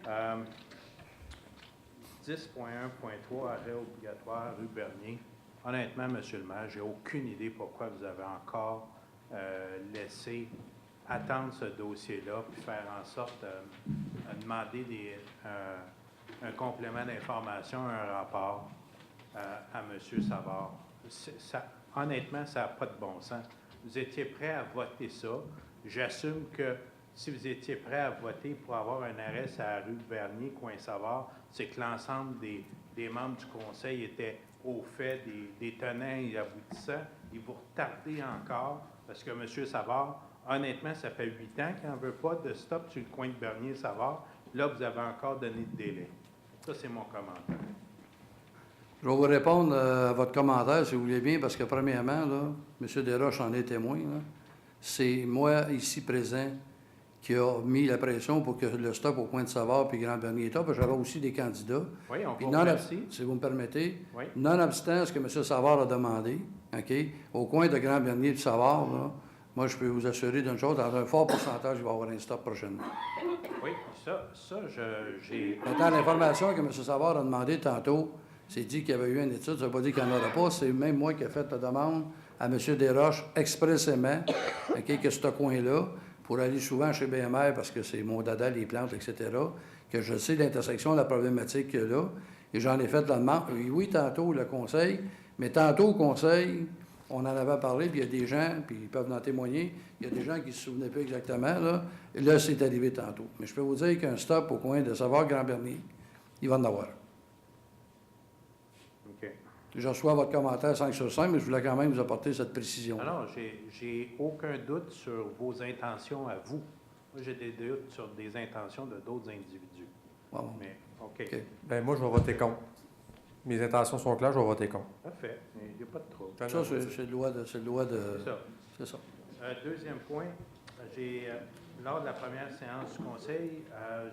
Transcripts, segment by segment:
10.1.3, arrêt obligatoire, rue Bernier. Honnêtement, M. le maire, j'ai aucune idée pourquoi vous avez encore laissé attendre ce dossier-là, puis faire en sorte de demander un complément d'information, un rapport à M. Savard. Honnêtement, ça n'a pas de bon sens. Vous étiez prêt à voter ça. J'assume que si vous étiez prêt à voter pour avoir un arrêt sur la rue Bernier, coin Savard, c'est que l'ensemble des membres du conseil étaient au fait des tenants et aboutissants. Et vous retardez encore, parce que M. Savard, honnêtement, ça fait 8 ans qu'il n'en veut pas de stop sur le coin de Bernier-Savard. Là, vous avez encore donné de délai. Ça, c'est mon commentaire. Je vais vous répondre à votre commentaire, si vous voulez bien, parce que premièrement, là, M. Desroches en est témoin. C'est moi, ici présent, qui a mis la pression pour que le stop au coin de Savard puis Grand Bernier est là, parce que j'avais aussi des candidats. Oui, on puis vous remercie. Si vous me permettez, oui. Nonobstant ce que M. Savard a demandé, OK, au coin de Grand Bernier et de Savard, là, moi, je peux vous assurer d'une chose, dans un fort pourcentage, il va y avoir un stop prochainement. Oui, ça j'ai... Maintenant, l'information que M. Savard a demandé tantôt, c'est dit qu'il y avait eu une étude, ça ne veut pas dire qu'il n'y en aura pas. C'est même moi qui ai fait la demande à M. Desroches expressément, okay, que ce coin-là, pour aller souvent chez BMR, parce que c'est mon dada, les plantes, etc., que je sais l'intersection de la problématique qu'il y a là. Et j'en ai fait la demande. Oui, tantôt, le conseil, mais tantôt, au conseil, on en avait parlé, puis il y a des gens, puis ils peuvent en témoigner, il y a des gens qui ne se souvenaient pas exactement, là. Et là, c'est arrivé tantôt. Mais je peux vous dire qu'un stop au coin de Savard-Grand-Bernier, il va en avoir. OK. Je reçois votre commentaire 5 sur 5, mais je voulais quand même vous apporter cette précision. Alors, j'ai aucun doute sur vos intentions à vous. Moi, j'ai des doutes sur des intentions de d'autres individus. Bon. Mais, OK. OK. Bien, moi, je vais voter contre. Mes intentions sont claires, je vais voter contre. Parfait. Il n'y a pas de trouble. Ça, c'est le loi de... C'est ça. C'est ça. Deuxième point, lors de la première séance du conseil,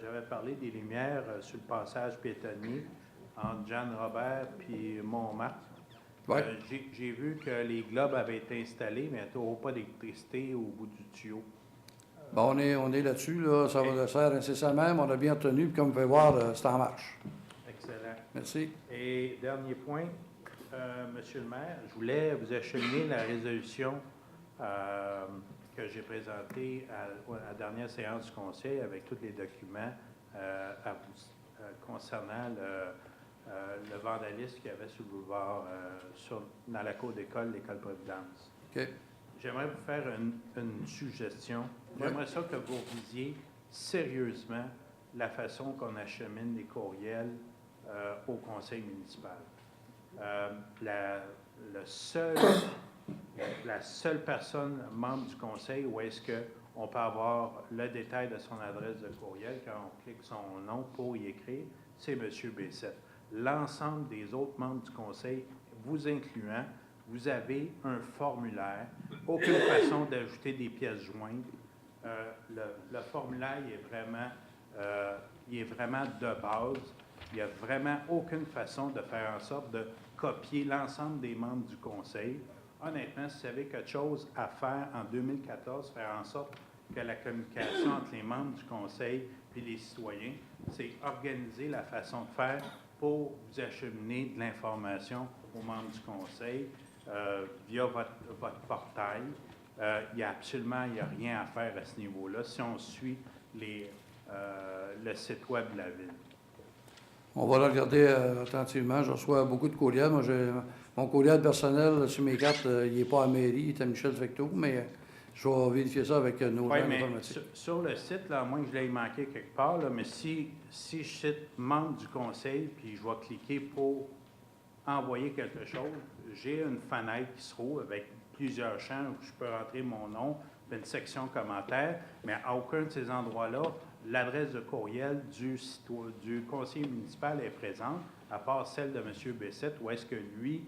j'avais parlé des lumières sur le passage piétonnier entre Jeanne Robert puis Montmartre. Ouais. J'ai vu que les globes avaient été installés, mais il n'y a toujours pas d'électricité au bout du tuyau. Bon, on est là-dessus, là. Ça va le faire incessamment, mais on a bien retenu, puis comme vous pouvez voir, c'est en marche. Excellent. Merci. Et dernier point, Monsieur le maire, je voulais vous acheminer la résolution que j'ai présentée à la dernière séance du conseil avec tous les documents à vous, concernant le vandalisme qu'il y avait sur le boulevard, dans la cour d'école, l'école Providence. OK. J'aimerais vous faire une suggestion. J'aimerais ça que vous revisiez sérieusement la façon qu'on achemine les courriels au conseil municipal. La seule personne membre du conseil où est-ce qu'on peut avoir le détail de son adresse de courriel quand on clique son nom pour y écrire, c'est M. Bessette. L'ensemble des autres membres du conseil, vous incluant, vous avez un formulaire, aucune façon d'ajouter des pièces jointes. Le formulaire il est vraiment de base. Il n'y a vraiment aucune façon de faire en sorte de copier l'ensemble des membres du conseil. Honnêtement, si vous avez quelque chose à faire en 2014, faire en sorte que la communication entre les membres du conseil et les citoyens, c'est organiser la façon de faire pour vous acheminer de l'information aux membres du conseil via votre portail. Il n'y a rien à faire à ce niveau-là si on suit le site web de la Ville. On va le regarder attentivement. Je reçois beaucoup de courriels. Moi, mon courriel personnel sur mes cartes, il n'est pas à mairie, il est à Michel Fecteau, mais je vais vérifier ça avec nos gens informatiques. Sur le site, là, à moins que je l'ai manqué quelque part, là, mais si je cite membre du conseil, puis je vais cliquer pour envoyer quelque chose, j'ai une fenêtre qui se trouve avec plusieurs champs où je peux rentrer mon nom, puis une section commentaires, mais à aucun de ces endroits-là, l'adresse de courriel du conseiller municipal est présente, à part celle de M. Bessette, où est-ce que lui,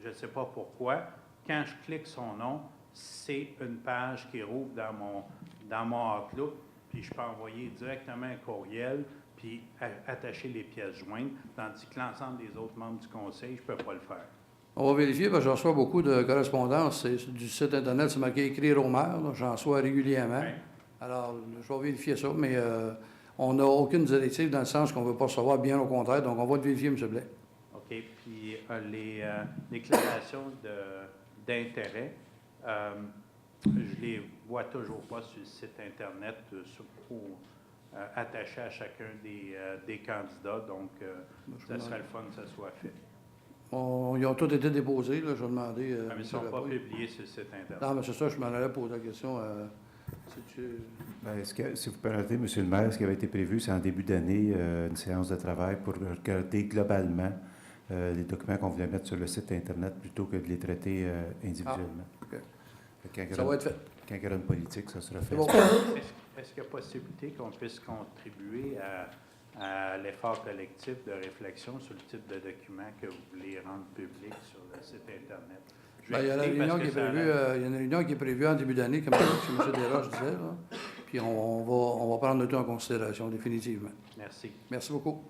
je ne sais pas pourquoi, quand je clique son nom, c'est une page qui rouvre dans mon Outlook, puis je peux envoyer directement un courriel, puis attacher les pièces jointes, tandis que l'ensemble des autres membres du conseil, je ne peux pas le faire. On va vérifier, parce que je reçois beaucoup de correspondances. C'est du site Internet, c'est marqué « Écrire au maire ». J'en reçois régulièrement. Oui. Alors, je vais vérifier ça, mais On n'a aucune directive dans le sens qu'on ne veut pas recevoir, bien au contraire. Donc, on va te vérifier, M. Blais. OK. Puis les déclarations d'intérêt, je les vois toujours pas sur le site Internet attachés à chacun des candidats. Donc, ça serait le fun que ça soit fait. Ils ont tous été déposés, là, je vais demander. Mais ils ne sont pas publiés sur le site Internet. Non, mais c'est ça, je m'en allais poser la question. Si vous permettez, M. le maire, ce qui avait été prévu, c'est en début d'année, une séance de travail pour regarder globalement les documents qu'on voulait mettre sur le site Internet plutôt que de les traiter individuellement. Ça va être fait. Quand il y aura une politique, ça sera fait. Bon. Est-ce qu'il y a possibilité qu'on puisse contribuer à l'effort collectif de réflexion sur le type de document que vous voulez rendre public sur le site Internet? Il y a une réunion qui est prévue en début d'année, comme M. Desroches disait. Là. Puis on va prendre le tout en considération, définitivement. Merci. Merci beaucoup.